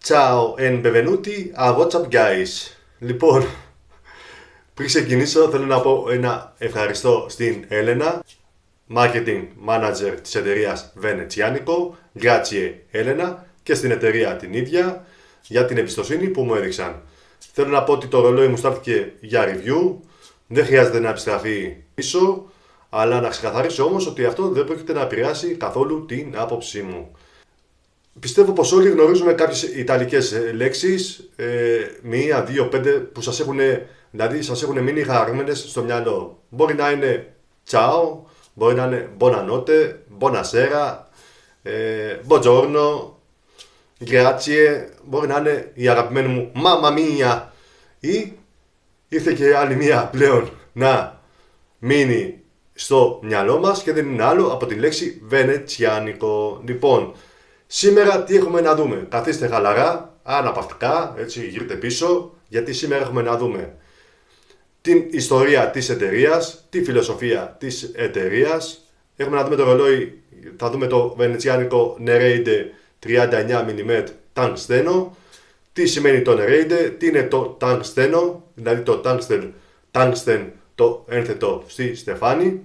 Ciao and benvenuti a WhatsApp guys. Λοιπόν, πριν ξεκινήσω θέλω να πω ένα ευχαριστώ στην Έλενα, Marketing Manager της εταιρείας Venezianico, Grazie Έλενα, και στην εταιρεία την ίδια για την εμπιστοσύνη που μου έδειξαν. Θέλω να πω ότι το ρολόι μου στάθηκε για review, δεν χρειάζεται να επιστραφεί πίσω, αλλά να ξεκαθαρίσω όμως ότι αυτό δεν πρόκειται να επηρεάσει καθόλου την άποψή μου. Πιστεύω πως όλοι γνωρίζουμε κάποιες ιταλικές λέξεις, 1, 2, 5 που σας έχουν μείνει χαραγμένες στο μυαλό. Μπορεί να είναι ciao, μπορεί να είναι buonanotte, buonasera, buongiorno, grazie, μπορεί να είναι η αγαπημένη μου mamma mia, ή ήρθε και άλλη μία πλέον να μείνει στο μυαλό μας και δεν είναι άλλο από τη λέξη Venezianico. Λοιπόν, σήμερα τι έχουμε να δούμε? Καθίστε χαλαρά, αναπαυτικά, έτσι γυρείτε πίσω, γιατί σήμερα έχουμε να δούμε την ιστορία της εταιρείας, τη φιλοσοφία της εταιρείας. Έχουμε να δούμε το ρολόι, θα δούμε το Venezianico Nerade 39 mm τανγκστένο. Τι σημαίνει το Nerade, τι είναι το τανγκστένο, δηλαδή το tungsten το ένθετο στη στεφάνη.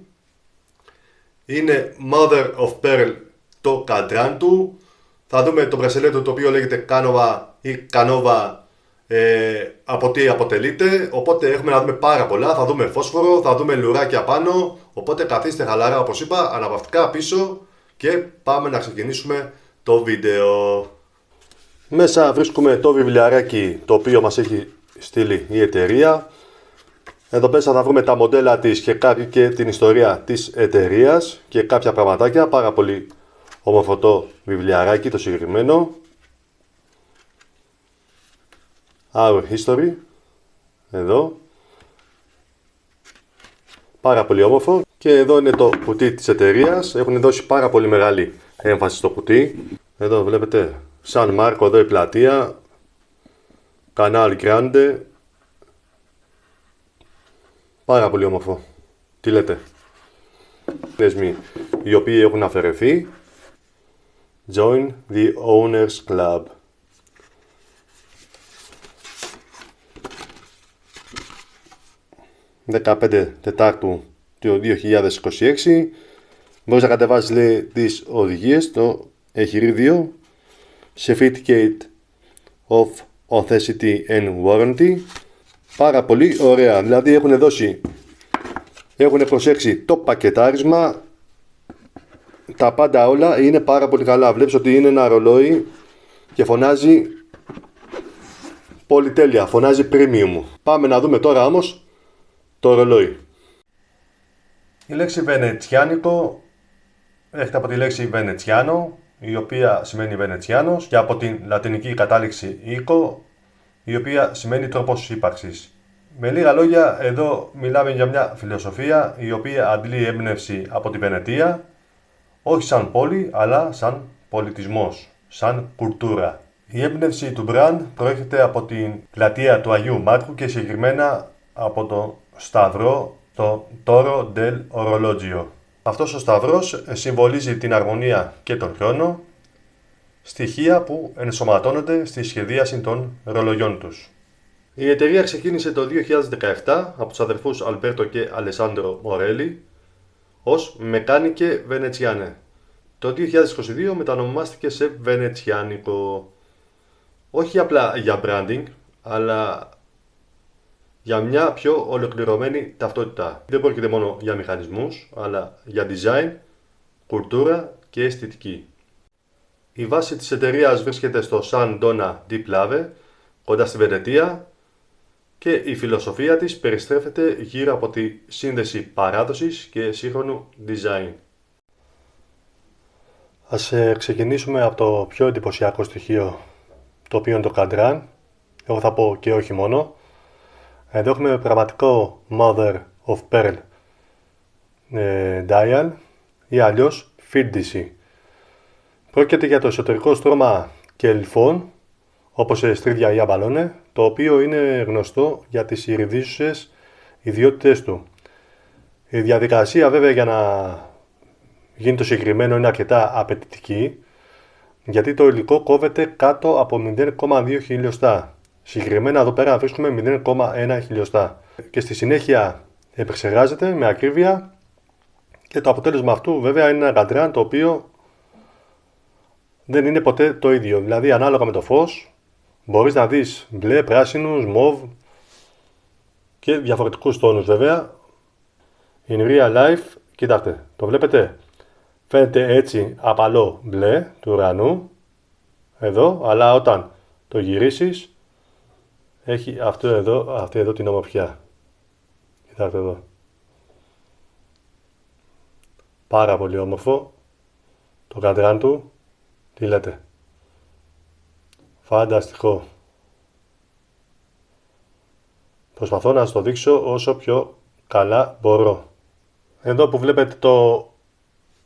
Είναι Mother of Pearl το καντράν του. Θα δούμε το μπρασελέτο το οποίο λέγεται Canova ή Canova, από τι αποτελείται. Οπότε έχουμε να δούμε πάρα πολλά. Θα δούμε φόσφορο, θα δούμε λουράκια πάνω. Οπότε καθίστε χαλαρά, όπως είπα, αναπαυτικά πίσω και πάμε να ξεκινήσουμε το βίντεο. Μέσα βρίσκουμε το βιβλιαράκι το οποίο μας έχει στείλει η εταιρεία. Εδώ μέσα θα βρούμε τα μοντέλα της και την ιστορία της εταιρείας και κάποια πραγματάκια. Πάρα πολύ όμορφο το βιβλιαράκι το συγκεκριμένο. Our History. Εδώ. Πάρα πολύ όμορφο. Και εδώ είναι το κουτί της εταιρείας. Έχουν δώσει πάρα πολύ μεγάλη έμφαση στο κουτί. Εδώ βλέπετε Σαν Μάρκο, εδώ η πλατεία. Canal Grande. Πάρα πολύ όμορφο. Τι λέτε? Δεσμοί οι οποίοι έχουν αφαιρεθεί. Join the Owners Club. ...15 Τετάρτου του 2026. Μπορείς να κατεβάσεις, λέει, τις οδηγίες, το εγχειρίδιο. Certificate of Authenticity and Warranty. Πάρα πολύ ωραία. Δηλαδή έχουν προσέξει το πακετάρισμα. Τα πάντα όλα είναι πάρα πολύ καλά. Βλέπεις ότι είναι ένα ρολόι και φωνάζει πολυτέλεια, φωνάζει premium. Πάμε να δούμε τώρα όμως το ρολόι. Η λέξη Venezianico έρχεται από τη λέξη Veneziano, η οποία σημαίνει Βενετσιάνος, και από την λατινική κατάληξη Ico, η οποία σημαίνει τρόπος ύπαρξης. Με λίγα λόγια, εδώ μιλάμε για μια φιλοσοφία η οποία αντλεί έμπνευση από τη Βενετία, όχι σαν πόλη, αλλά σαν πολιτισμός, σαν κουλτούρα. Η έμπνευση του brand προέρχεται από την πλατεία του Αγίου Μάρκου και συγκεκριμένα από το σταυρό, το Toro del Orologio. Αυτός ο σταυρός συμβολίζει την αρμονία και τον χρόνο, στοιχεία που ενσωματώνονται στη σχεδίαση των ρολογιών τους. Η εταιρεία ξεκίνησε το 2017 από τους αδερφούς Αλμπέρτο και Αλεσάνδρο Μορέλη ως Meccaniche Veneziane. Το 2022 μετανομάστηκε σε Venezianico. Όχι απλά για branding, αλλά για μια πιο ολοκληρωμένη ταυτότητα. Δεν πρόκειται μόνο για μηχανισμούς, αλλά για design, κουλτούρα και αισθητική. Η βάση της εταιρείας βρίσκεται στο San Dona di Piave, κοντά στη Βενετία, και η φιλοσοφία της περιστρέφεται γύρω από τη σύνδεση παράδοσης και σύγχρονου design. Ας ξεκινήσουμε από το πιο εντυπωσιακό στοιχείο, το οποίο είναι το καντράν. Εγώ θα πω και όχι μόνο. Εδώ έχουμε πραγματικό Mother of Pearl dial ή αλλιώς Firdisi. Πρόκειται για το εσωτερικό στρώμα κελφών, όπως στρίδια ή αμπαλώνε, το οποίο είναι γνωστό για τις ηριδίζουσες ιδιότητες του. Η διαδικασία βέβαια για να γίνει το συγκεκριμένο είναι αρκετά απαιτητική, γιατί το υλικό κόβεται κάτω από 0,2 χιλιοστά. Συγκεκριμένα εδώ πέρα βρίσκουμε 0,1 χιλιοστά. Και στη συνέχεια επεξεργάζεται με ακρίβεια και το αποτέλεσμα αυτού βέβαια είναι ένα καντράν το οποίο δεν είναι ποτέ το ίδιο. Δηλαδή ανάλογα με το φως μπορείς να δεις μπλε, πράσινους, μοβ και διαφορετικούς τόνους βέβαια. In real life, κοιτάξτε, το βλέπετε, φαίνεται έτσι απαλό μπλε του ουρανού εδώ, αλλά όταν το γυρίσεις έχει αυτή εδώ την ομορφιά. Κοιτάξτε εδώ. Πάρα πολύ όμορφο το καντράν του. Τι λέτε? Φανταστικό. Προσπαθώ να σας το δείξω όσο πιο καλά μπορώ. Εδώ που βλέπετε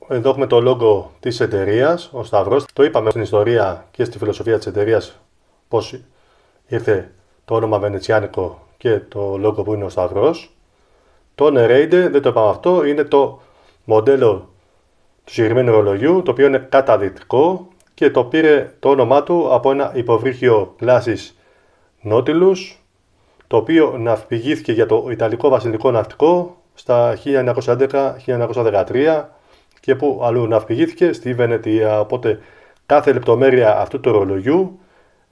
εδώ έχουμε το logo της εταιρείας, ο σταυρός. Το είπαμε στην ιστορία και στη φιλοσοφία της εταιρείας πώς ήρθε το όνομα βενετσιάνικο και το logo που είναι ο σταυρός. Το Nereide, δεν το είπαμε αυτό, είναι το μοντέλο του συγκεκριμένου ρολογιού, το οποίο είναι καταδυτικό και το πήρε το όνομά του από ένα υποβρύχιο κλάσης Nautilus, το οποίο ναυπηγήθηκε για το Ιταλικό Βασιλικό Ναυτικό στα 1911-1913 και που αλλού ναυπηγήθηκε στη Βενετία. Οπότε κάθε λεπτομέρεια αυτού του ρολογιού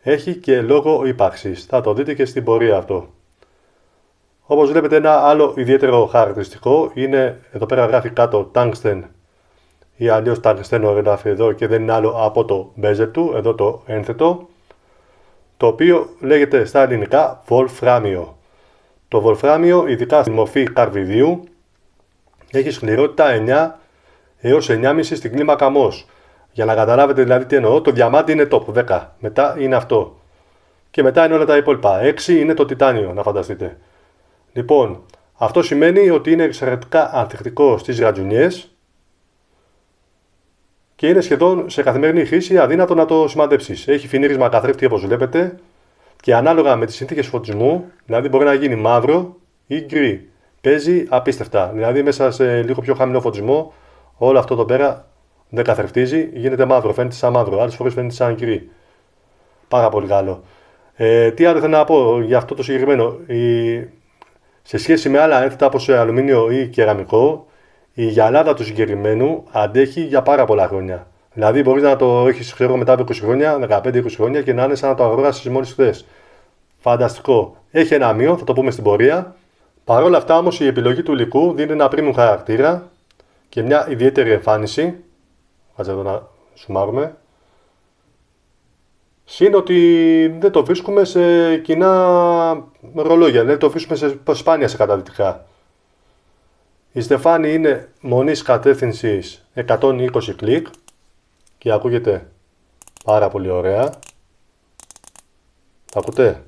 έχει και λόγο ύπαρξης. Θα το δείτε και στην πορεία αυτό. Όπως βλέπετε, ένα άλλο ιδιαίτερο χαρακτηριστικό είναι, εδώ πέρα γράφει κάτω tungsten ή αλλιώς tungsteno γράφει εδώ και δεν είναι άλλο από το bezel του, εδώ το ένθετο, το οποίο λέγεται στα ελληνικά βολφράμιο. Το βολφράμιο, ειδικά στη μορφή καρβιδίου, έχει σκληρότητα 9 έως 9,5 στην κλίμακα Mohs. Για να καταλάβετε δηλαδή τι εννοώ, το διαμάντι είναι top 10, μετά είναι αυτό. Και μετά είναι όλα τα υπόλοιπα. 6 είναι το τιτάνιο, να φανταστείτε. Λοιπόν, αυτό σημαίνει ότι είναι εξαιρετικά ανθεκτικό στις ρατζουνιές και είναι σχεδόν σε καθημερινή χρήση αδύνατο να το σημαδέψεις. Έχει φινίρισμα καθρέφτη όπως βλέπετε και ανάλογα με τις συνθήκες φωτισμού, δηλαδή μπορεί να γίνει μαύρο ή γκρι. Παίζει απίστευτα. Δηλαδή μέσα σε λίγο πιο χαμηλό φωτισμό, όλο αυτό εδώ πέρα δεν καθρεφτίζει, γίνεται μαύρο, φαίνεται σαν μαύρο, άλλες φορές φαίνεται σαν γκρι. Πάρα πολύ καλό. Τι άλλο θέλω να πω για αυτό το συγκεκριμένο. Σε σχέση με άλλα ένθετα όπως αλουμίνιο ή κεραμικό, η γυαλάδα του συγκεκριμένου αντέχει για πάρα πολλά χρόνια. Δηλαδή μπορείς να το έχεις μετά από 20 χρόνια, 15-20 χρόνια και να είναι σαν να το αγοράσεις μόλις χθες. Φανταστικό. Έχει ένα μείον, θα το πούμε στην πορεία. Παρ' όλα αυτά όμως η επιλογή του υλικού δίνει ένα premium χαρακτήρα και μια ιδιαίτερη εμφάνιση. Κάτσε εδώ να σουμάρουμε. Συν ότι δεν το βρίσκουμε σε κοινά ρολόγια, δεν το βρίσκουμε σπάνια σε καταδυτικά. Η στεφάνη είναι μονής κατεύθυνσης 120 κλικ και ακούγεται πάρα πολύ ωραία. Τα ακούτε?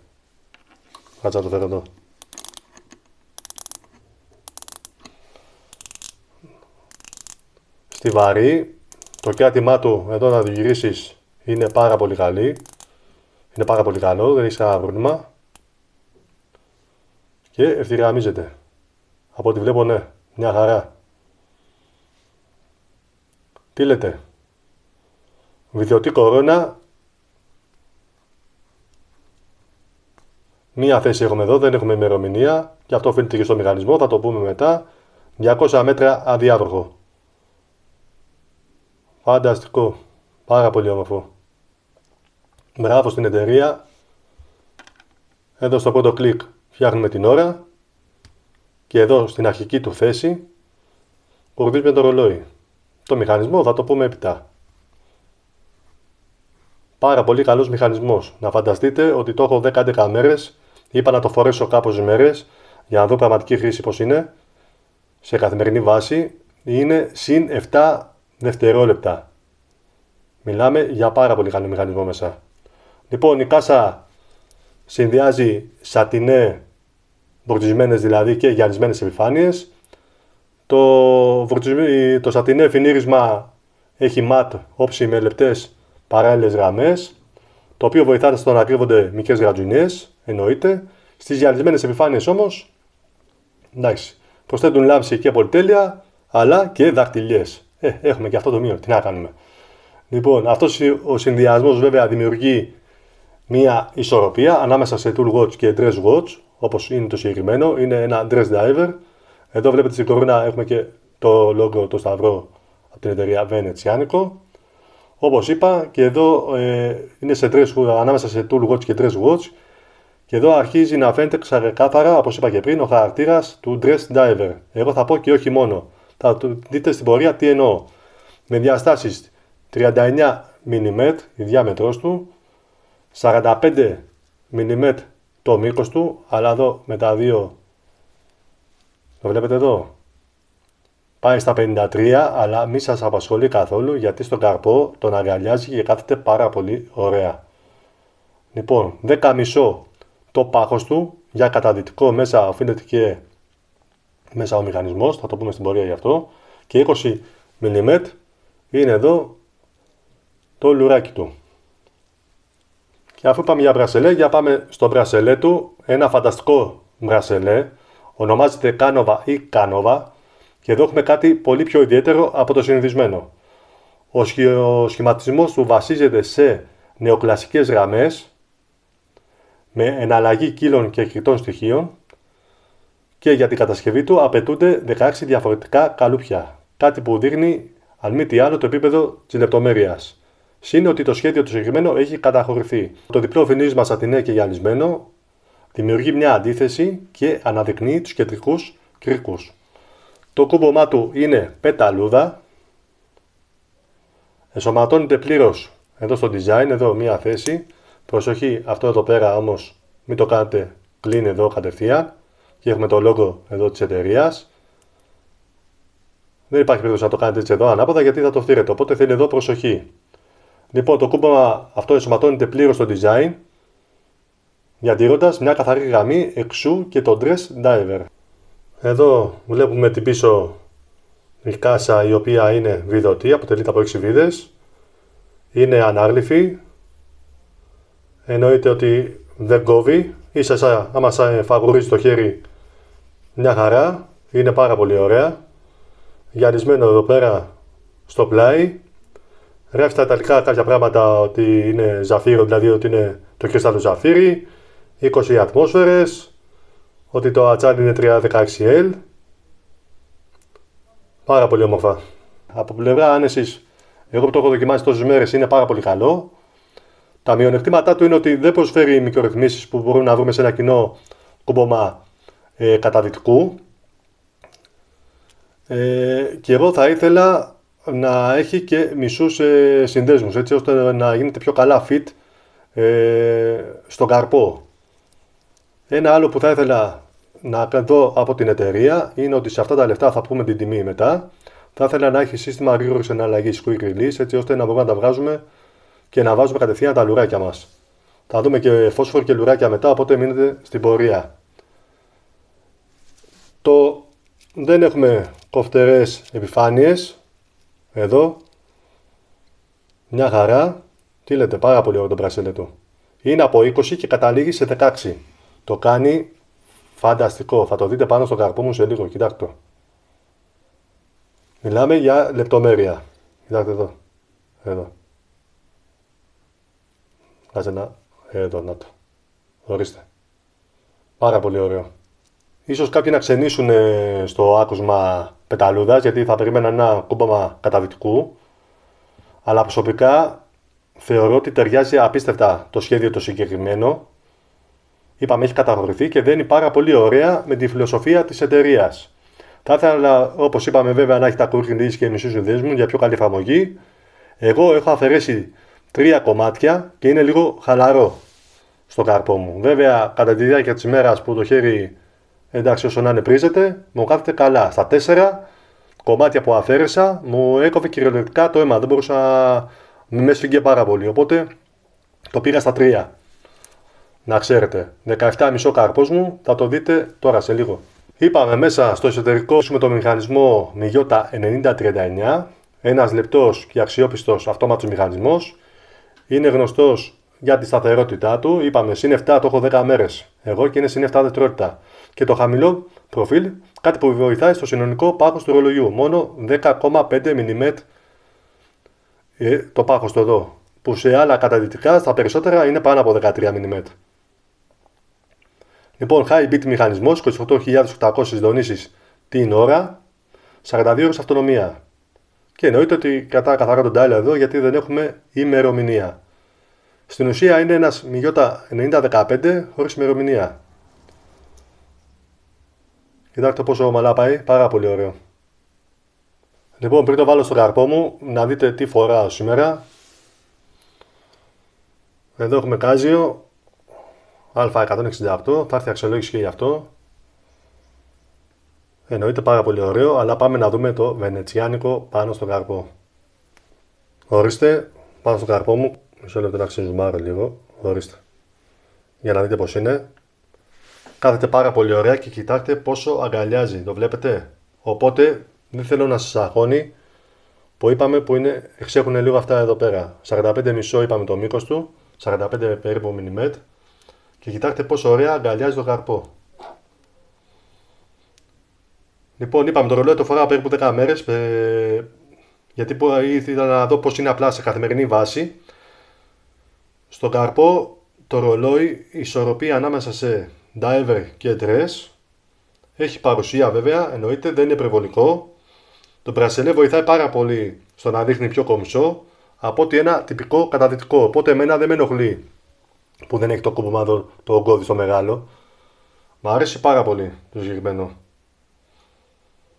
Κάτσε να το φέρω εδώ. Στιβαρή, το κιάτιμά του εδώ να το γυρίσεις είναι πάρα πολύ καλή. Είναι πάρα πολύ καλό, δεν έχει κανένα πρόβλημα. Και ευθυγραμμίζεται. Από ό,τι βλέπω, ναι, μια χαρά. Τι λέτε? Βιδιωτή κορώνα. Μία θέση έχουμε εδώ, δεν έχουμε ημερομηνία. Και αυτό οφείλεται και στο μηχανισμό, θα το πούμε μετά. 200 μέτρα αδιάβροχο. Φανταστικό. Πάρα πολύ όμορφο. Μπράβο στην εταιρεία. Εδώ στο πρώτο κλικ φτιάχνουμε την ώρα. Και εδώ στην αρχική του θέση κουρδίζουμε το ρολόι. Το μηχανισμό θα το πούμε έπειτα. Πάρα πολύ καλός μηχανισμός. Να φανταστείτε ότι το έχω 10-11 μέρες. Είπα να το φορέσω κάπως μέρες για να δω πραγματική χρήση πως είναι. Σε καθημερινή βάση είναι συν 7 δευτερόλεπτα. Μιλάμε για πάρα πολύ καλό μηχανισμό μέσα. Λοιπόν, η κάσα συνδυάζει σατινέ βορτισμένες δηλαδή και γυαλισμένες επιφάνειες. Το σατινέ φινίρισμα έχει ματ όψη με λεπτές παράλληλες γραμμές, το οποίο βοηθάται στο να κρύβονται μικρές γρατζουνιές, εννοείται. Στις γυαλισμένες επιφάνειες όμως, εντάξει, προσθέτουν λάμψη και πολυτέλεια, αλλά και δαχτυλιές. Έχουμε και αυτό το μείον, τι να κάνουμε. Λοιπόν, αυτός ο συνδυασμός βέβαια δημιουργεί μια ισορροπία ανάμεσα σε tool watch και dress watch, όπως είναι το συγκεκριμένο. Είναι ένα dress diver. Εδώ βλέπετε στην κορώνα έχουμε και το logo, το σταυρό από την εταιρεία Venezianico. Όπως είπα, και εδώ είναι ανάμεσα σε tool watch και dress watch. Και εδώ αρχίζει να φαίνεται ξεκάθαρα, όπως είπα και πριν, ο χαρακτήρας του dress diver. Εγώ θα πω και όχι μόνο. Θα δείτε στην πορεία τι εννοώ. Με διαστάσεις 39 mm η διάμετρος του, 45 mm το μήκος του, αλλά εδώ με τα δύο, το βλέπετε εδώ, πάει στα 53, αλλά μη σας απασχολεί καθόλου γιατί στον καρπό τον αγκαλιάζει και κάθεται πάρα πολύ ωραία. Λοιπόν, 10,5 το πάχος του, για καταδυτικό μέσα οφείλεται και μέσα ο μηχανισμός, θα το πούμε στην πορεία γι' αυτό, και 20 mm είναι εδώ το λουράκι του. Και αφού πάμε για μπρασελέ, για πάμε στο μπρασελέ του, ένα φανταστικό μπρασελέ, ονομάζεται Canova ή Canova, και εδώ έχουμε κάτι πολύ πιο ιδιαίτερο από το συνηθισμένο. Ο σχηματισμός του βασίζεται σε νεοκλασικές γραμμές, με εναλλαγή κύλων και κριτών στοιχείων, και για την κατασκευή του απαιτούνται 16 διαφορετικά καλούπια, κάτι που δείχνει αν μη τι άλλο το επίπεδο της λεπτομέρειας. Συν ότι το σχέδιο του συγκεκριμένο έχει καταχωρηθεί. Το διπλό φινίσμα σατινέ και γυαλισμένο δημιουργεί μια αντίθεση και αναδεικνύει τους κεντρικούς κρίκους. Το κούμπομά του είναι πεταλούδα. Ενσωματώνεται πλήρως εδώ στο design, εδώ μια θέση. Προσοχή, αυτό εδώ πέρα όμως μην το κάνετε clean εδώ κατευθείαν. Και έχουμε το logo εδώ της εταιρείας. Δεν υπάρχει περίπτωση να το κάνετε έτσι εδώ ανάποδα γιατί θα το φτύρετε, οπότε θέλει εδώ προσοχή. Λοιπόν, το κούμπομα αυτό ενσωματώνεται πλήρως στο design, διατηρώντας μια καθαρή γραμμή εξού και το dress diver. Εδώ βλέπουμε την πίσω η κάσα, η οποία είναι βιδωτή, αποτελείται από 6 βίδες. Είναι ανάγλυφη, εννοείται ότι δεν κόβει, ίσα άμα φαγουρίζει το χέρι μια χαρά, είναι πάρα πολύ ωραία. Γυαλισμένο εδώ πέρα στο πλάι. Γράφει στα ιταλικά κάποια πράγματα ότι είναι ζαφύρο, δηλαδή ότι είναι το κρυστάλλο ζαφύρι, 20 ατμόσφαιρες, ότι το ατσάλι είναι 316L. Πάρα πολύ όμορφα. Από πλευρά άνεσης, εγώ που το έχω δοκιμάσει τόσες μέρες, είναι πάρα πολύ καλό. Τα μειονεκτήματά του είναι ότι δεν προσφέρει μικρορυθμίσεις που μπορούμε να βρούμε σε ένα κοινό κούμπομα καταδυτικού. Και εγώ θα ήθελα να έχει και μισούς συνδέσμους, έτσι ώστε να γίνεται πιο καλά fit στον καρπό. Ένα άλλο που θα ήθελα να δω από την εταιρεία είναι ότι σε αυτά τα λεφτά, θα πούμε την τιμή μετά, θα ήθελα να έχει σύστημα γρήγορης εναλλαγής quick release, έτσι ώστε να μπορούμε να τα βγάζουμε και να βάζουμε κατευθείαν τα λουράκια μας. Θα δούμε και φόσφορο και λουράκια μετά, οπότε μείνετε στην πορεία. Δεν έχουμε κοφτερές επιφάνειες. Εδώ. Μια χαρά. Τι λέτε, πάρα πολύ ωραίο το μπρασέλε του. Είναι από 20 και καταλήγει σε 16. Το κάνει φανταστικό. Θα το δείτε πάνω στο καρπό μου σε λίγο. Κοιτάξτε το. Μιλάμε για λεπτομέρεια. Κοιτάξτε εδώ. Εδώ. Κάτσε να. Εδώ, να το. Ορίστε. Πάρα πολύ ωραίο. Ίσως κάποιοι να ξενήσουν στο άκουσμα πεταλούδας, γιατί θα περίμενα ένα κούμπομα καταδυτικού. Αλλά προσωπικά θεωρώ ότι ταιριάζει απίστευτα το σχέδιο το συγκεκριμένο. Είπαμε, έχει καταχωρηθεί και δένει πάρα πολύ ωραία με τη φιλοσοφία της εταιρείας. Θα ήθελα, όπως είπαμε, βέβαια να έχει τα quick release και μισούς συνδέσμους για πιο καλή εφαρμογή. Εγώ έχω αφαιρέσει 3 κομμάτια και είναι λίγο χαλαρό στο καρπό μου. Βέβαια, κατά τη διάρκεια της ημέρας που το χέρι, εντάξει, όσο να είναι πρίζεται, μου κάθεται καλά. Στα 4 κομμάτια που αφαίρεσα, μου έκοβε κυριολεκτικά το αίμα. Δεν μπορούσα να με σφίγγε πάρα πολύ. Οπότε το πήγα στα 3. Να ξέρετε, 17,5 καρπός μου, θα το δείτε τώρα σε λίγο. Είπαμε μέσα στο εσωτερικό με το μηχανισμό Miyota 9039, ένας λεπτός και αξιόπιστος αυτόματος μηχανισμός. Είναι γνωστός για τη σταθερότητά του. Είπαμε συν 7, το έχω 10 μέρες εγώ και είναι συν 7 δευτερόλεπτα. Και το χαμηλό προφίλ, κάτι που βοηθάει στο συνολικό πάχος του ρολογιού. Μόνο 10,5 mm το πάχος του εδώ, που σε άλλα καταδυτικά στα περισσότερα είναι πάνω από 13 mm. Λοιπόν, high bit μηχανισμός, 28.800 δονήσεις την ώρα, 42 ώρες αυτονομία. Και εννοείται ότι κρατά καθαρά τον dial εδώ γιατί δεν έχουμε ημερομηνία. Στην ουσία είναι ένας Miyota 9015 χωρίς ημερομηνία. Κοιτάξτε πόσο ομαλά πάει, πάρα πολύ ωραίο. Λοιπόν, πριν το βάλω στον καρπό μου, να δείτε τι φοράω σήμερα. Εδώ έχουμε Casio Α168, θα έρθει αξιολόγηση και γι' αυτό. Εννοείται πάρα πολύ ωραίο, αλλά πάμε να δούμε το βενετσιάνικο πάνω στον καρπό. Ορίστε, πάνω στον καρπό μου, μισό λεπτό να ξεζουμάρω λίγο, ορίστε. Για να δείτε πως είναι. Κάθεται πάρα πολύ ωραία και κοιτάξτε πόσο αγκαλιάζει, το βλέπετε. Οπότε δεν θέλω να σας αγχώνει που είπαμε που είναι, εξέχουν λίγο αυτά εδώ πέρα. 45,5 είπαμε το μήκος του, 45 περίπου mm. Και κοιτάξτε πόσο ωραία αγκαλιάζει το καρπό. Λοιπόν, είπαμε το ρολόι το φοράω περίπου 10 μέρες, γιατί ήθελα να δω πως είναι απλά σε καθημερινή βάση. Στον καρπό το ρολόι, η ισορροπία ανάμεσα σε diver και dress έχει παρουσία βέβαια, εννοείται, δεν είναι υπερβολικό. Το μπρασελέ βοηθάει πάρα πολύ στο να δείχνει πιο κομψό από ότι ένα τυπικό καταδυτικό. Οπότε εμένα δεν με ενοχλεί που δεν έχει το κόμμα το ογκώδι στο μεγάλο. Μ' αρέσει πάρα πολύ το συγκεκριμένο.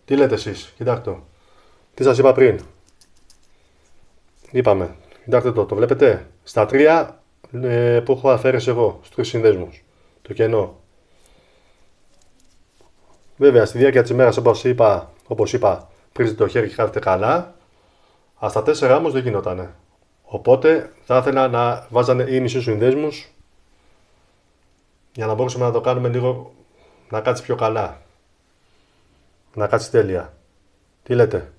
Τι λέτε εσείς, κοιτάξτε το. Τι σας είπα πριν. Είπαμε, κοιτάξτε το βλέπετε. Στα 3 που έχω αφαίρεση εγώ, στους 3 συνδέσμους. Το κενό. Βέβαια, στη διάρκεια της ημέρας, όπως είπα, πρίζετε το χέρι και κάθετε καλά. Αλλά στα 4 όμως δεν γινότανε. Οπότε θα ήθελα να βάζανε ή μισούς συνδέσμους για να μπορούσαμε να το κάνουμε λίγο να κάτσει πιο καλά. Να κάτσει τέλεια. Τι λέτε.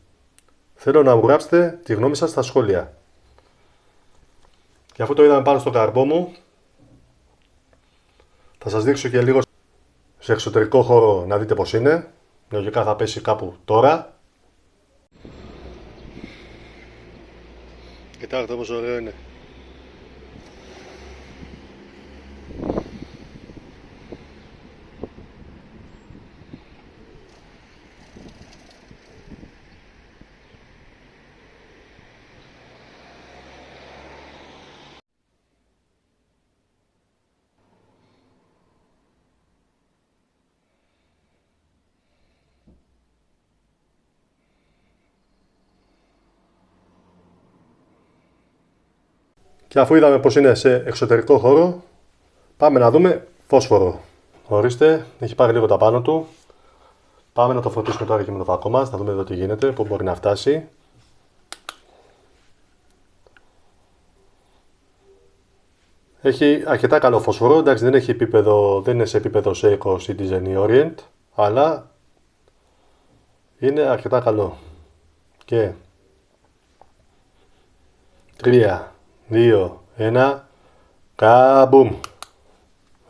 Θέλω να μου γράψετε τη γνώμη σας στα σχόλια. Και αφού το είδαμε πάνω στον καρπό μου, θα σας δείξω και λίγο σε εξωτερικό χώρο να δείτε πως είναι. Λογικά θα πέσει κάπου τώρα. Κοιτάξτε πόσο ωραίο είναι. Και αφού είδαμε πως είναι σε εξωτερικό χώρο, πάμε να δούμε φόσφορο. Ορίστε, έχει πάρει λίγο τα πάνω του. Πάμε να το φωτίσουμε τώρα και με το φακό μας, να δούμε εδώ τι γίνεται, πού μπορεί να φτάσει. Έχει αρκετά καλό φωσφορό, εντάξει δεν είναι σε επίπεδο Seiko Citizen ή Orient, αλλά είναι αρκετά καλό. Και 3, 2, 1, καμπουμ.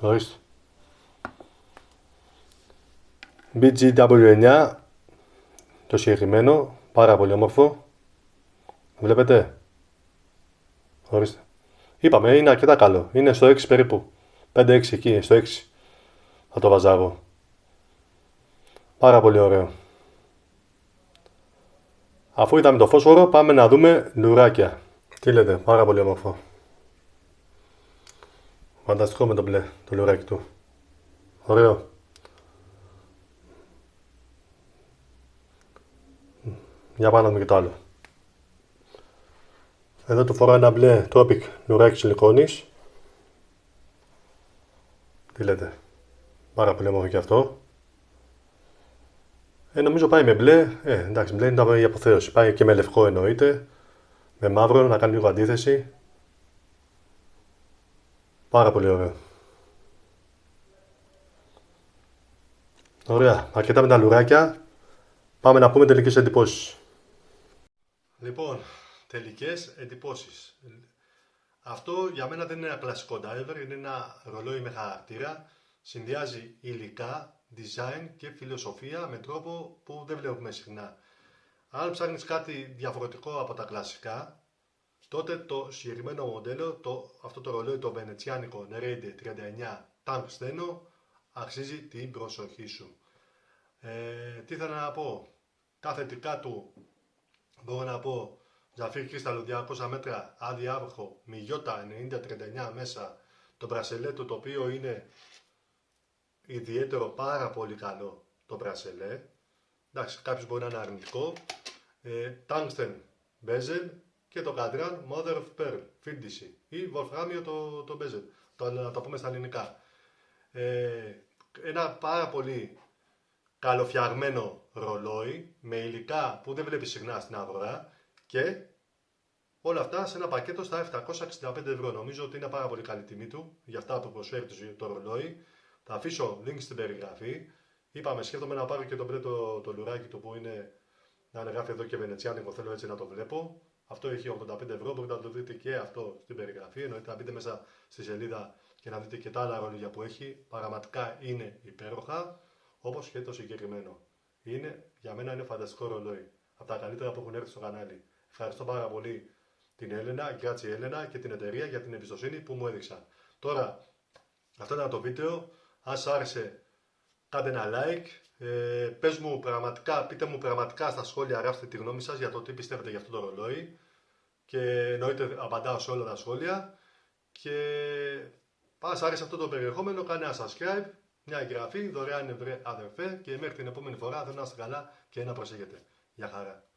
Ορίστε. BGW9, το συγκεκριμένο, πάρα πολύ όμορφο. Βλέπετε. Ορίστε. Είπαμε, είναι αρκετά καλό. Είναι στο 6 περίπου. 5-6 εκεί, στο 6 θα το βάζα εγώ. Πάρα πολύ ωραίο. Αφού είδαμε το φόσφορο, πάμε να δούμε λουράκια. Τι λέτε, πάρα πολύ όμορφο. Φανταστικό με το μπλε, το λουράκι του. Ωραίο. Για πάμε να δούμε και το άλλο. Εδώ του φοράω ένα μπλε Tropic λουράκι σιλικόνης. Τι λέτε, πάρα πολύ όμορφο και αυτό. Νομίζω πάει με μπλε, εντάξει μπλε είναι η αποθέωση. Πάει και με λευκό εννοείται. Με μαύρο να κάνει λίγο αντίθεση. Πάρα πολύ ωραίο. Ωραία, αρκετά με τα λουράκια. Πάμε να πούμε τελικές εντυπώσεις. Λοιπόν, τελικές εντυπώσεις. Αυτό για μένα δεν είναι ένα κλασικό diver, είναι ένα ρολόι με χαρακτήρα. Συνδυάζει υλικά, design και φιλοσοφία με τρόπο που δεν βλέπουμε συχνά. Αν ψάχνεις κάτι διαφορετικό από τα κλασικά, τότε το συγκεκριμένο μοντέλο, αυτό το ρολόι το βενετσιάνικο Nerede 39 Tungsteno, αξίζει την προσοχή σου. Τι ήθελα να πω, τα θετικά του μπορώ να πω Ζαφίρ κρίσταλο 200 μέτρα, αδιάβροχο, μιγιώτα 90-39 μέσα, το μπρασελέ του το οποίο είναι ιδιαίτερο, πάρα πολύ καλό το μπρασελέ. Εντάξει, κάποιος μπορεί να είναι αρνητικό. Tungsten bezel και το Cadran Mother of Pearl, φίντιση ή βολφράμιο το bezel, να το πούμε στα ελληνικά. Ένα πάρα πολύ καλοφτιαγμένο ρολόι με υλικά που δεν βλέπει συχνά στην αγορά και όλα αυτά σε ένα πακέτο στα 765 ευρώ. Νομίζω ότι είναι πάρα πολύ καλή τιμή του για αυτά που προσφέρει το ρολόι. Θα αφήσω link στην περιγραφή. Είπαμε, σκέφτομαι να πάρω και το μπλε το λουράκι του που είναι να γράφει εδώ και βενετσιάνικο, θέλω έτσι να το βλέπω. Αυτό έχει 85 ευρώ, μπορείτε να το δείτε και αυτό στην περιγραφή. Εννοείται να μπείτε μέσα στη σελίδα και να δείτε και τα άλλα ρολόγια που έχει. Πραγματικά είναι υπέροχα, όπως και το συγκεκριμένο. Για μένα είναι φανταστικό ρολόι. Από τα καλύτερα που έχουν έρθει στο κανάλι. Ευχαριστώ πάρα πολύ την Έλενα, Γκάτσι Έλενα και την εταιρεία για την εμπιστοσύνη που μου έδειξαν. Τώρα, αυτό ήταν το βίντεο. Αν σας άρεσε, κάντε ένα like. Πείτε μου πραγματικά στα σχόλια, γράψτε τη γνώμη σας για το τι πιστεύετε για αυτό το ρολόι. Και εννοείται απαντάω σε όλα τα σχόλια. Και αν σας άρεσε αυτό το περιεχόμενο, κάνε ένα subscribe, μια εγγραφή, δωρεάν αδερφέ. Και μέχρι την επόμενη φορά, θέλω να είστε καλά και να προσέχετε. Γεια χαρά.